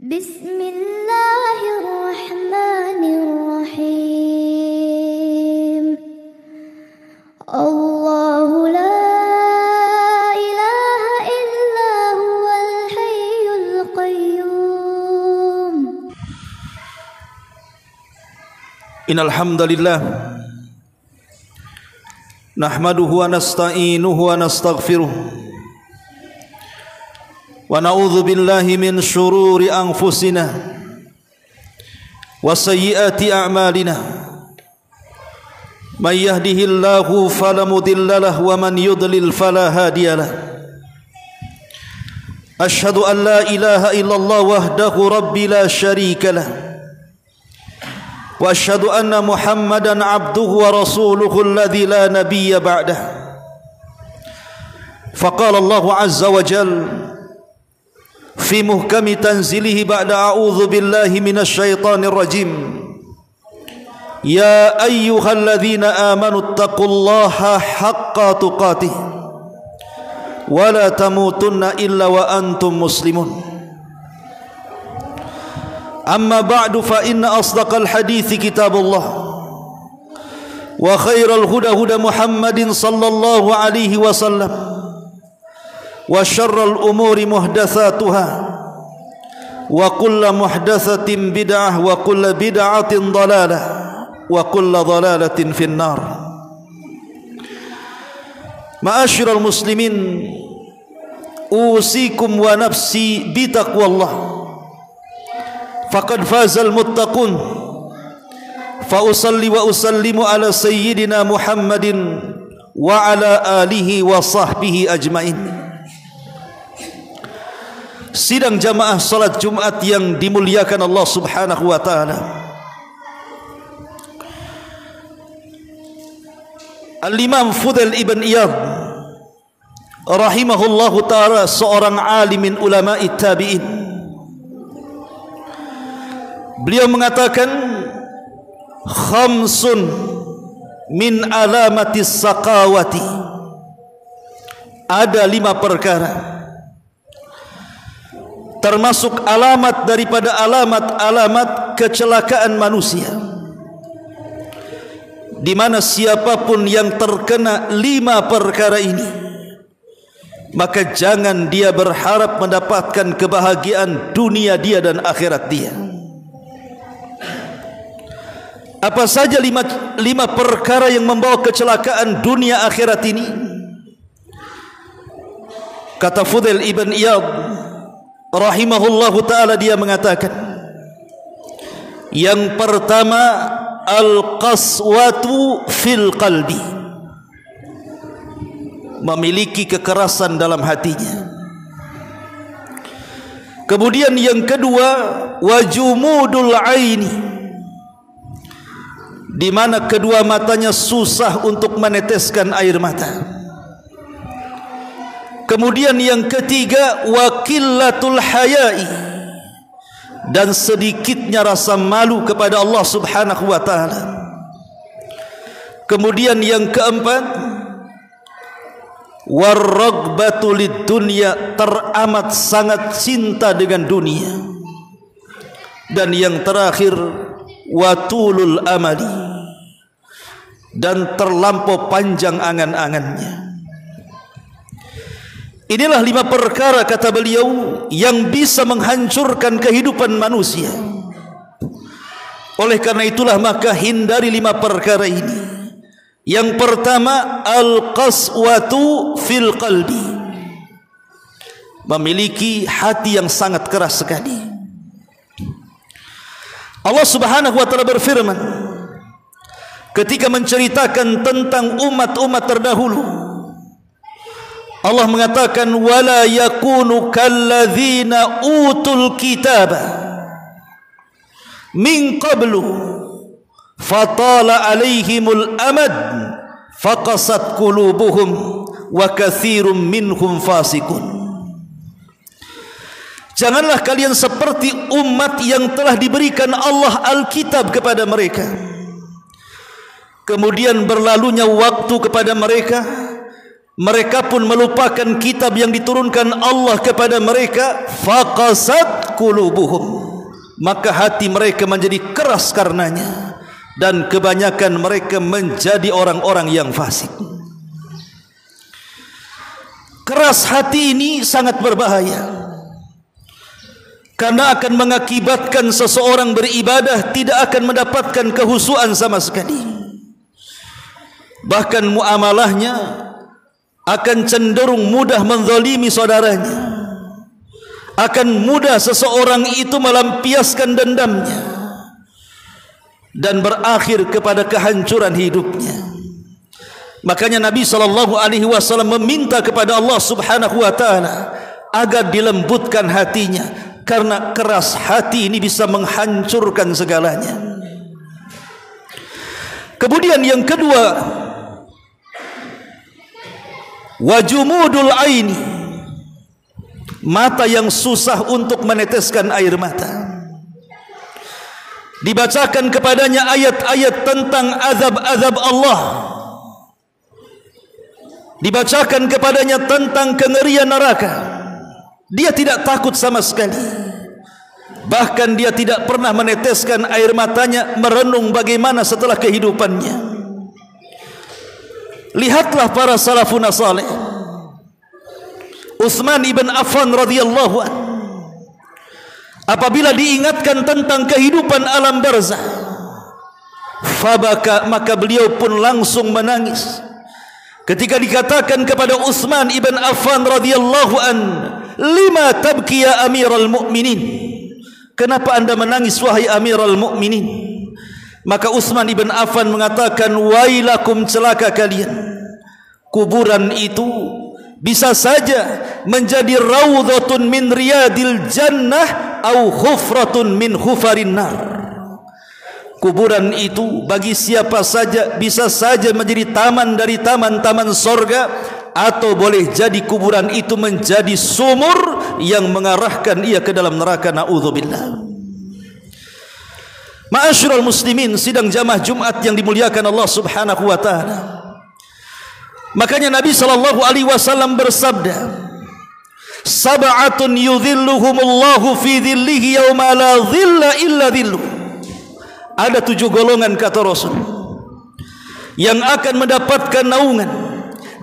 Bismillahirrahmanirrahim. Allahu la ilaha illa huwal hayyul qayyum. Innal hamdalillah nahmaduhu wa nasta'inuhu wa nastaghfiruh wa na'udzu billahi min syururi anfusina wa sayyiati a'malina may yahdihillahu fala mudilla lahu wa man yudlil fala hadiyalah. Asyhadu an la ilaha illallah wahdahu rabbi la syarika lah wa asyhadu anna Muhammadan abduhu wa rasuluhu alladzi la nabiyya ba'dah. Faqala Allahu azza wa jalla fi muhkami tanzilihi ba'da a'udzu billahi minasy syaithanir rajim. Ya ayyuhalladzina amanu taqullaha haqqa tuqatih wa la tamutunna illa wa antum muslimun. Amma ba'du fa inna asdaqal hadithi kitabullah wa khairal huda huda Muhammadin sallallahu alaihi wasallam wa syarral umuri muhdatsatuha wa kullu muhdatsatin bid'ah wa kullu bid'atin dhalalah wa kullu dhalalatin finnar. Ma'asyiral muslimin, usikum wa nafsi bitaqwallah faqad fazal muttaqun. Fa usalli wa usallimu ala sayyidina Muhammadin wa ala alihi wa sahbihi ajmain. Sidang jamaah salat Jumat yang dimuliakan Allah Subhanahu wa taala. Al-Imam Fudail ibn Iyad rahimahullahu taala seorang alimin ulama'i tabi'in. Beliau mengatakan khamsun min alamatis saqawati. Ada 5 perkara termasuk alamat daripada alamat-alamat kecelakaan manusia, di mana siapapun yang terkena 5 perkara ini, maka jangan dia berharap mendapatkan kebahagiaan dunia dia dan akhirat dia. Apa saja 5 perkara yang membawa kecelakaan dunia akhirat ini? Kata Fudail ibn Iyad rahimahullahu ta'ala, dia mengatakan yang pertama al-qaswatu fil qalbi, memiliki kekerasan dalam hatinya. Kemudian yang kedua wajumudul aini, di mana kedua matanya susah untuk meneteskan air mata. Kemudian yang ketiga waqillatul haya'i, dan sedikitnya rasa malu kepada Allah Subhanahu wa taala. Kemudian yang keempat warragbatu lid-dunya, teramat sangat cinta dengan dunia. Dan yang terakhir watulul amali, dan terlampau panjang angan-angannya. Inilah 5 perkara, kata beliau, yang bisa menghancurkan kehidupan manusia. Oleh karena itulah maka hindari 5 perkara ini. Yang pertama al-qaswatu fil qalbi, memiliki hati yang sangat keras sekali. Allah Subhanahu wa taala berfirman ketika menceritakan tentang umat-umat terdahulu. Allah mengatakan wala yakunu kalladzina utul kitaba min qablu fatala alaihimul amad faqasat qulubuhum wa katsirum minhum fasiqun. Janganlah kalian seperti umat yang telah diberikan Allah Alkitab kepada mereka, kemudian berlalunya waktu kepada mereka, mereka pun melupakan kitab yang diturunkan Allah kepada mereka. Faqasat qulubuhum, maka hati mereka menjadi keras karenanya, dan kebanyakan mereka menjadi orang-orang yang fasik. Keras hati ini sangat berbahaya, karena akan mengakibatkan seseorang beribadah tidak akan mendapatkan kehusuan sama sekali. Bahkan muamalahnya akan cenderung mudah menzalimi saudaranya, akan mudah seseorang itu melampiaskan dendamnya dan berakhir kepada kehancuran hidupnya. Makanya Nabi SAW meminta kepada Allah Subhanahu wa taala agar dilembutkan hatinya, karena keras hati ini bisa menghancurkan segalanya. Kemudian yang kedua, wajumudul aini, mata yang susah untuk meneteskan air mata. Dibacakan kepadanya ayat-ayat tentang azab-azab Allah, dibacakan kepadanya tentang kengerian neraka, dia tidak takut sama sekali. Bahkan dia tidak pernah meneteskan air matanya merenung bagaimana setelah kehidupannya. Lihatlah para salafun saleh. Utsman ibn Affan radhiyallahu anhu, apabila diingatkan tentang kehidupan alam barzah, fabaka, maka beliau pun langsung menangis. Ketika dikatakan kepada Utsman ibn Affan radhiyallahu an, lima tabki ya amiral mu'minin, kenapa anda menangis wahai amiral mu'minin? Maka Utsman ibn Affan mengatakan, wailakum, celaka kalian, kuburan itu bisa saja menjadi raudhatun min riyadil jannah au khufratun min khufarin nar. Kuburan itu bagi siapa saja bisa saja menjadi taman dari taman-taman sorga, atau boleh jadi kuburan itu menjadi sumur yang mengarahkan ia ke dalam neraka. Na'udzubillah. Ma'asyiral muslimin, sidang jamaah Jumat yang dimuliakan Allah Subhanahu wa taala. Makanya Nabi SAW bersabda, sab'atun yudhilluhumullahu fi dhillihi yawma la dhilla illa dhilluh. Ada 7 golongan, kata Rasul, yang akan mendapatkan naungan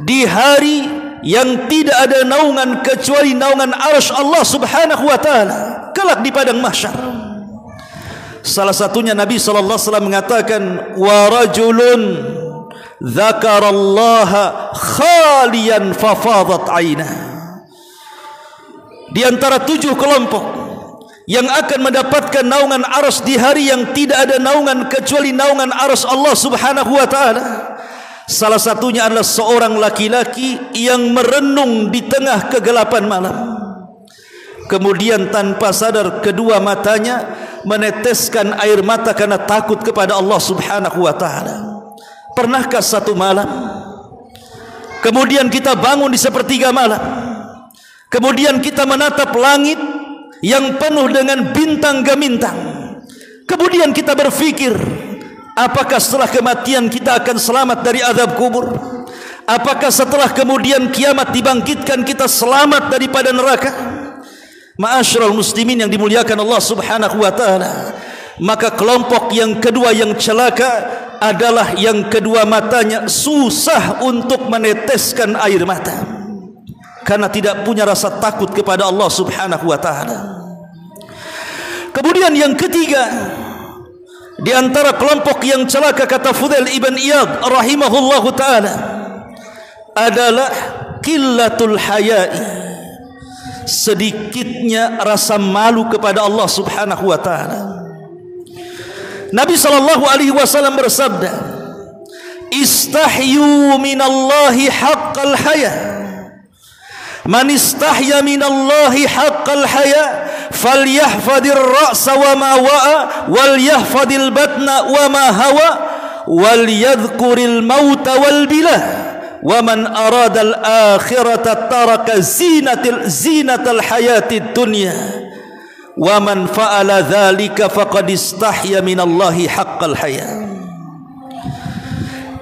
di hari yang tidak ada naungan kecuali naungan arsy Allah Subhanahu wa taala kelak di padang mahsyar. Salah satunya Nabi SAW mengatakan, wa rajulun dzakarallaha khaliyan fafadat ainah. Di antara 7 kelompok yang akan mendapatkan naungan arsy di hari yang tidak ada naungan kecuali naungan arsy Allah Subhanahu wa taala, salah satunya adalah seorang laki-laki yang merenung di tengah kegelapan malam, kemudian tanpa sadar kedua matanya meneteskan air mata karena takut kepada Allah Subhanahu wa taala. Pernahkah satu malam kemudian kita bangun di sepertiga malam, kemudian kita menatap langit yang penuh dengan bintang gemintang, kemudian kita berpikir, apakah setelah kematian kita akan selamat dari azab kubur? Apakah setelah kemudian kiamat dibangkitkan kita selamat daripada neraka? Ma'asyiral muslimin yang dimuliakan Allah Subhanahu wa taala, maka kelompok yang kedua yang celaka adalah yang kedua matanya susah untuk meneteskan air mata karena tidak punya rasa takut kepada Allah Subhanahu wa taala. Kemudian yang ketiga di antara kelompok yang celaka, kata Fudail ibn Iyad rahimahullahu taala, adalah qillatul haya'i, sedikitnya rasa malu kepada Allah Subhanahu wa taala. Nabi SAW bersabda, istahyu minallahi haqqal haya, man istahya minallahi haqqal haya falyahfadir ra'sa wa ma wa'a wal yahfadil batna wa ma hawa wal yadhkuril mauta wal bilah wa man arada al akhirata taraka zinatal hayatid dunya wa man fa'ala dhalika faqad istahya minallahi haqqal haya.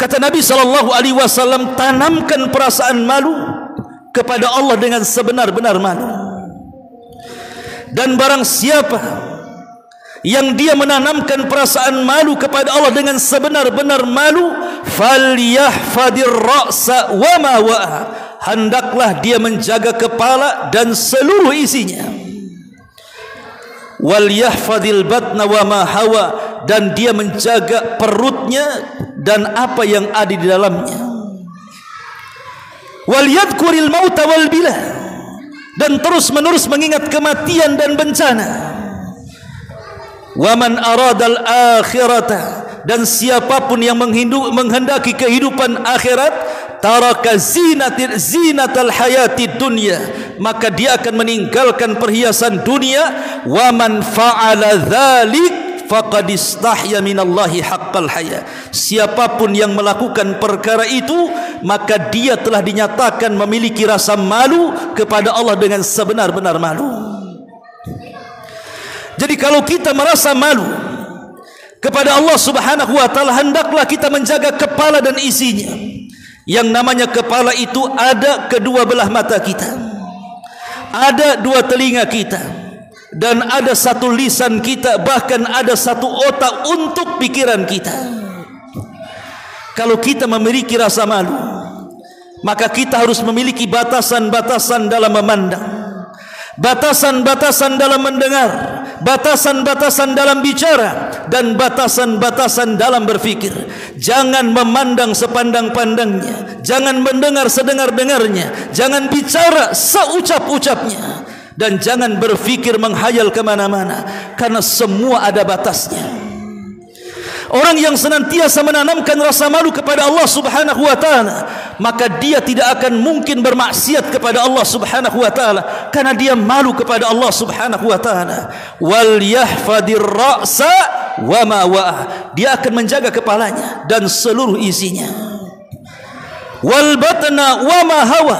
Kata Nabi SAW, tanamkan perasaan malu kepada Allah dengan sebenar-benar malu. Dan barang siapa yang dia menanamkan perasaan malu kepada Allah dengan sebenar-benar malu, falyahfadir ra'sa wa ma wa'a, hendaklah dia menjaga kepala dan seluruh isinya. Wal yahfadil batna wa ma hawa, dan dia menjaga perutnya dan apa yang ada di dalamnya. Wal yadhkuril mauta wal bilah, dan terus menerus mengingat kematian dan bencana. Wa man aradal akhirata, dan siapapun yang menghendaki kehidupan akhirat, taraka zinatal hayati dunya, maka dia akan meninggalkan perhiasan dunia. Wa man fa'ala dzalik faqad istahya minallahi haqqal haya, siapapun yang melakukan perkara itu, maka dia telah dinyatakan memiliki rasa malu kepada Allah dengan sebenar-benar malu. Jadi kalau kita merasa malu kepada Allah Subhanahu wa taala, hendaklah kita menjaga kepala dan isinya. Yang namanya kepala itu ada kedua belah mata kita, ada dua telinga kita, dan ada satu lisan kita, bahkan ada satu otak untuk pikiran kita. Kalau kita memiliki rasa malu, maka kita harus memiliki batasan-batasan dalam memandang, batasan-batasan dalam mendengar, batasan-batasan dalam bicara, dan batasan-batasan dalam berfikir. Jangan memandang sepandang-pandangnya, jangan mendengar sedengar-dengarnya, jangan bicara seucap-ucapnya, dan jangan berfikir menghayal kemana-mana, karena semua ada batasnya. Orang yang senantiasa menanamkan rasa malu kepada Allah Subhanahu wa taala, maka dia tidak akan mungkin bermaksiat kepada Allah Subhanahu wa taala, karena dia malu kepada Allah Subhanahu wa taala. Wal yahfadir ra'sa wa ma wa'a, dia akan menjaga kepalanya dan seluruh isinya. Wal batna wa ma hawa,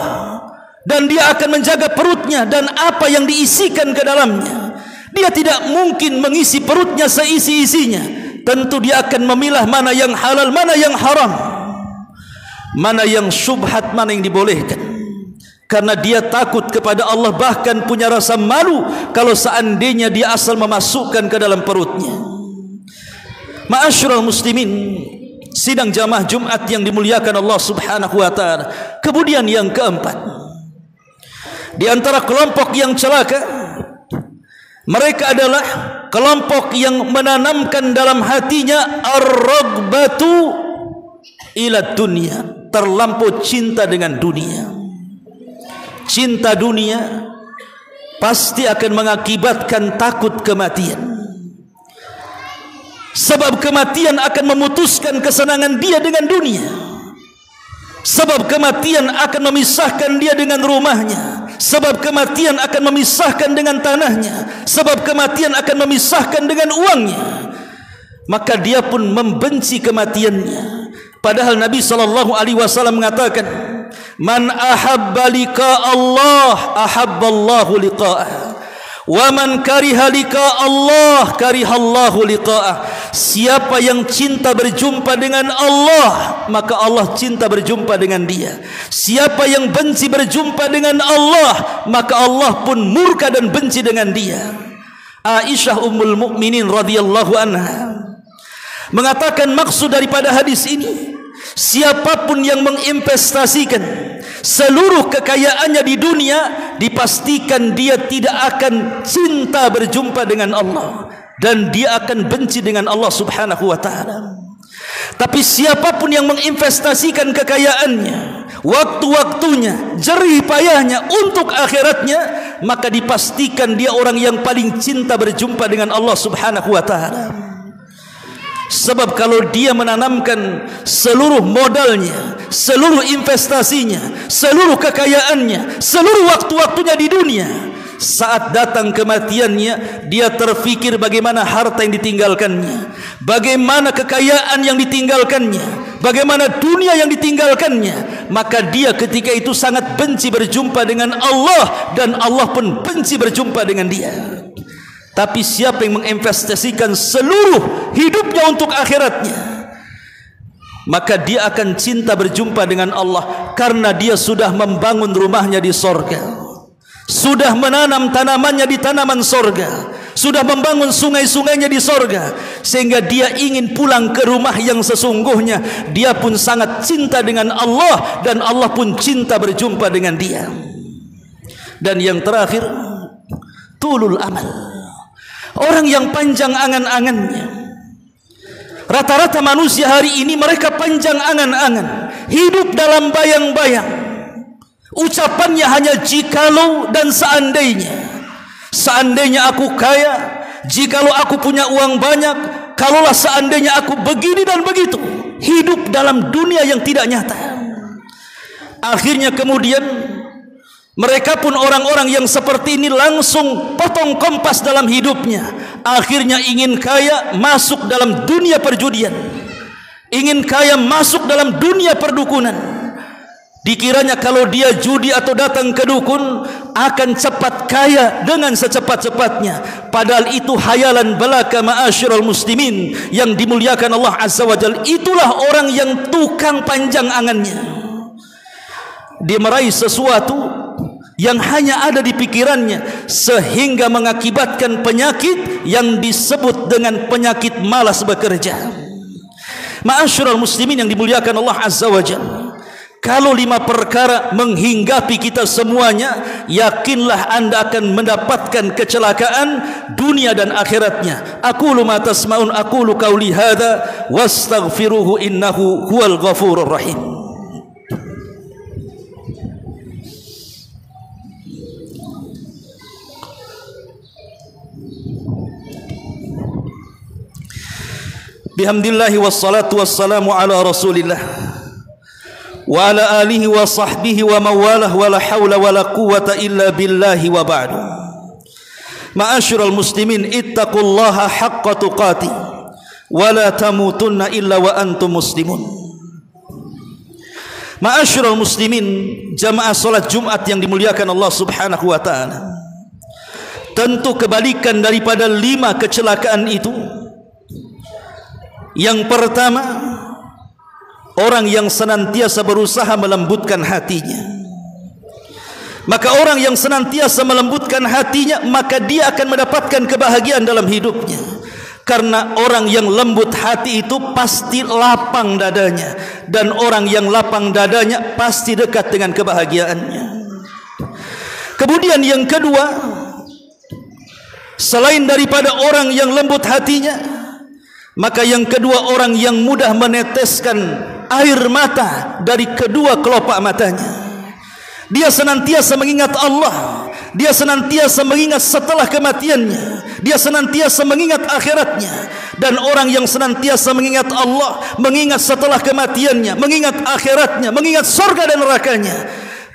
dan dia akan menjaga perutnya dan apa yang diisikan ke dalamnya. Dia tidak mungkin mengisi perutnya seisi-isinya. Tentu dia akan memilah mana yang halal, mana yang haram, mana yang syubhat, mana yang dibolehkan. Karena dia takut kepada Allah, bahkan punya rasa malu kalau seandainya dia asal memasukkan ke dalam perutnya. Ma'asyiral muslimin, sidang jamaah Jumat yang dimuliakan Allah Subhanahu wa taala. Kemudian yang keempat, di antara kelompok yang celaka, mereka adalah kelompok yang menanamkan dalam hatinya ar-raghbatu ila dunia, terlampau cinta dengan dunia. Cinta dunia pasti akan mengakibatkan takut kematian, sebab kematian akan memutuskan kesenangan dia dengan dunia. Sebab kematian akan memisahkan dia dengan rumahnya, sebab kematian akan memisahkan dengan tanahnya, sebab kematian akan memisahkan dengan uangnya. Maka dia pun membenci kematiannya. Padahal Nabi SAW mengatakan, man ahabba liqa Allah ahabballahu liqa'ah, wa man kariha liqa Allah karihallahu liqa'ah. Siapa yang cinta berjumpa dengan Allah, maka Allah cinta berjumpa dengan dia. Siapa yang benci berjumpa dengan Allah, maka Allah pun murka dan benci dengan dia. Aisyah Ummul Mukminin radhiyallahu anha mengatakan, maksud daripada hadis ini, siapapun yang menginvestasikan seluruh kekayaannya di dunia, dipastikan dia tidak akan cinta berjumpa dengan Allah, dan dia akan benci dengan Allah Subhanahu wa taala. Tapi siapapun yang menginvestasikan kekayaannya, waktu-waktunya, jerih payahnya untuk akhiratnya, maka dipastikan dia orang yang paling cinta berjumpa dengan Allah Subhanahu wa taala. Sebab kalau dia menanamkan seluruh modalnya, seluruh investasinya, seluruh kekayaannya, seluruh waktu-waktunya di dunia, saat datang kematiannya, dia terfikir bagaimana harta yang ditinggalkannya, bagaimana kekayaan yang ditinggalkannya, bagaimana dunia yang ditinggalkannya, maka dia ketika itu sangat benci berjumpa dengan Allah, dan Allah pun benci berjumpa dengan dia. Tapi siapa yang menginvestasikan seluruh hidupnya untuk akhiratnya, maka dia akan cinta berjumpa dengan Allah karena dia sudah membangun rumahnya di sorga, sudah menanam tanamannya di tanaman sorga, sudah membangun sungai-sungainya di sorga, sehingga dia ingin pulang ke rumah yang sesungguhnya. Dia pun sangat cinta dengan Allah dan Allah pun cinta berjumpa dengan dia. Dan yang terakhir, tulul amal, orang yang panjang angan-angannya. Rata-rata manusia hari ini mereka panjang angan-angan, hidup dalam bayang-bayang. Ucapannya hanya jikalau dan seandainya. Seandainya aku kaya, jikalau aku punya uang banyak, kalaulah seandainya aku begini dan begitu. Hidup dalam dunia yang tidak nyata. Akhirnya kemudian mereka pun orang-orang yang seperti ini langsung potong kompas dalam hidupnya. Akhirnya ingin kaya, masuk dalam dunia perjudian. Ingin kaya, masuk dalam dunia perdukunan. Dikiranya kalau dia judi atau datang ke dukun akan cepat kaya dengan secepat-cepatnya. Padahal itu hayalan belaka, ma'asyiral muslimin yang dimuliakan Allah Azza wa Jalla. Itulah orang yang tukang panjang angannya. Dia meraih sesuatu yang hanya ada di pikirannya, sehingga mengakibatkan penyakit yang disebut dengan penyakit malas bekerja. Ma'asyiral muslimin yang dimuliakan Allah Azza wa Jalla, kalau 5 perkara menghinggapi kita semuanya, yakinlah anda akan mendapatkan kecelakaan dunia dan akhiratnya. Aqulu ma tasma'un, aqulu qauli hadza wastaghfiruhu innahu huwal ghafurur rahim. Bihamdillahi wassalatu wassalamu ala rasulillah wa ala alihi wa sahbihi wa mawalah wa la hawla wa la quwata illa billahi wa ba'du. Ma'asyiral muslimin, ittaqullaha haqqa tuqatih wa la tamutunna illa wa antum muslimun. Ma'asyiral muslimin, jamaah salat Jumat yang dimuliakan Allah Subhanahu wa taala, tentu kebalikan daripada 5 kecelakaan itu. Yang pertama, orang yang senantiasa berusaha melembutkan hatinya. Maka orang yang senantiasa melembutkan hatinya, maka dia akan mendapatkan kebahagiaan dalam hidupnya. Karena orang yang lembut hati itu pasti lapang dadanya, dan orang yang lapang dadanya pasti dekat dengan kebahagiaannya. Kemudian yang kedua, selain daripada orang yang lembut hatinya, maka yang kedua, orang yang mudah meneteskan air mata dari kedua kelopak matanya. Dia senantiasa mengingat Allah, dia senantiasa mengingat setelah kematiannya, dia senantiasa mengingat akhiratnya. Dan orang yang senantiasa mengingat Allah, mengingat setelah kematiannya, mengingat akhiratnya, mengingat surga dan nerakanya,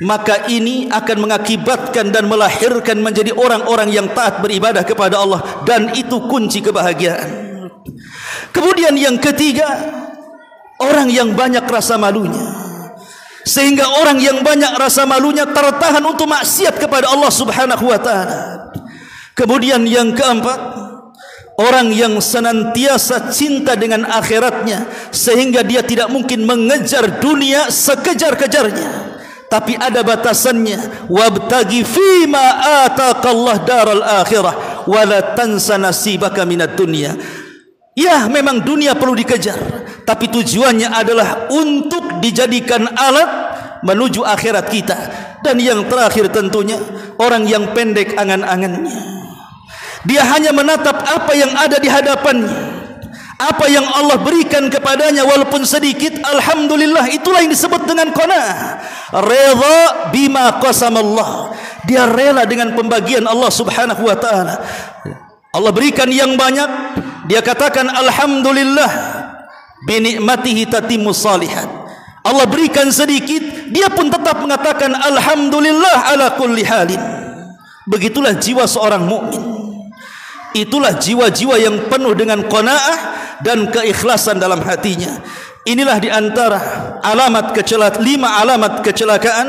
maka ini akan mengakibatkan dan melahirkan menjadi orang-orang yang taat beribadah kepada Allah. Dan itu kunci kebahagiaan. Kemudian yang ketiga, orang yang banyak rasa malunya, sehingga orang yang banyak rasa malunya tertahan untuk maksiat kepada Allah Subhanahu wa taala. Kemudian yang keempat, orang yang senantiasa cinta dengan akhiratnya, sehingga dia tidak mungkin mengejar dunia sekejar-kejarnya, tapi ada batasannya. Wabtagi fima ataqallah daral akhirah wa la tansa nasibaka minad dunya. Ya, memang dunia perlu dikejar, tapi tujuannya adalah untuk dijadikan alat menuju akhirat kita. Dan yang terakhir tentunya, orang yang pendek angan-angannya. Dia hanya menatap apa yang ada di hadapannya, apa yang Allah berikan kepadanya walaupun sedikit. Alhamdulillah, itulah yang disebut dengan qanaah. Redha bima qasamallah. Dia rela dengan pembagian Allah Subhanahu wa taala. Allah berikan yang banyak, dia katakan alhamdulillah, bi ni'matihi tatimmus shalihat. Allah berikan sedikit, dia pun tetap mengatakan alhamdulillah ala kulli halin. Begitulah jiwa seorang mukmin. Itulah jiwa-jiwa yang penuh dengan qanaah dan keikhlasan dalam hatinya. Inilah di antara alamat kecelakaan, 5 alamat kecelakaan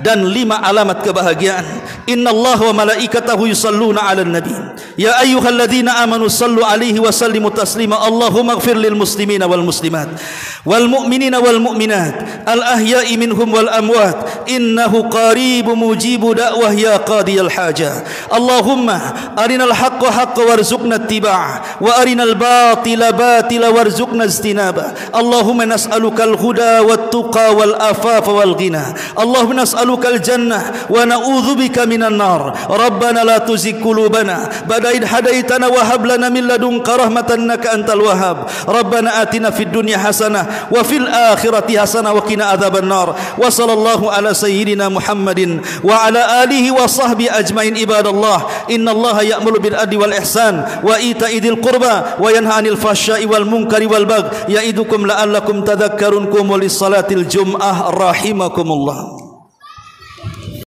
dan 5 alamat kebahagiaan. Innallaha wa malaikatahu yusalluna 'alan nabi. Ya ayyuhalladzina amanu sallu 'alaihi wa sallimu taslima. Allahumma ighfir lil muslimina wal muslimat wal mu'minina wal mu'minat al ahya'i minhum wal amwat innahu qaribun mujibu da'wah ya qadiyal haja. Allahumma arinal haqqa haqqan warzuqna ittiba'ah wa arinal batila batila warzuqna ijtinabah. Allahumma نسألك الهدى والتقى والآفاف والغنى اللهم نسألك الجنة ونعوذ بك من النار ربنا لا تزغ قلوبنا بعد إذ هديتنا وهب لنا من لدنك رحمة إنك أنت الوهاب ربنا آتنا في الدنيا حسنة وفي الآخرة حسنة وقنا عذاب النار وصلى الله على سيدنا محمد وعلى آله وصحبه أجمعين عباد الله إن الله يأمر بالعدل والإحسان وإيتاء ذي القربى وينهى عن الفحشاء والمنكر والبغي يعظكم لعلكم تذكرون. قوموا للصلاة الجمعة رحمكم الله.